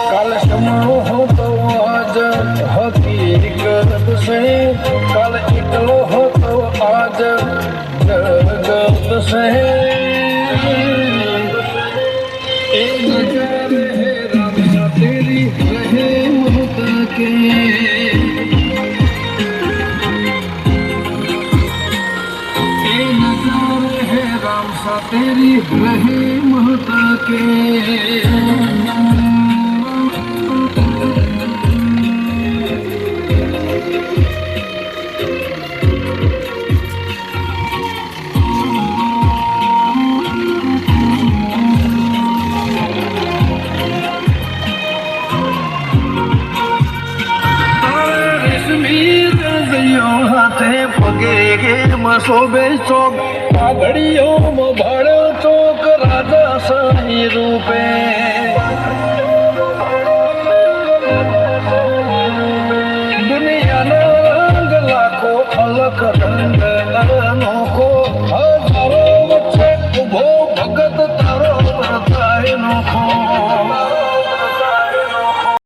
काल समो हो तो आज हकीकत से, कल इकलो हो तो आज जगत से। एक नजर है राम तेरी रहे मुहता के, एक नजर है राम सा तेरी रहे मुहता के। हाथे पगे गे मसोबे चौक, घड़ियों में भाड़ो चौक राजा साई रूपे।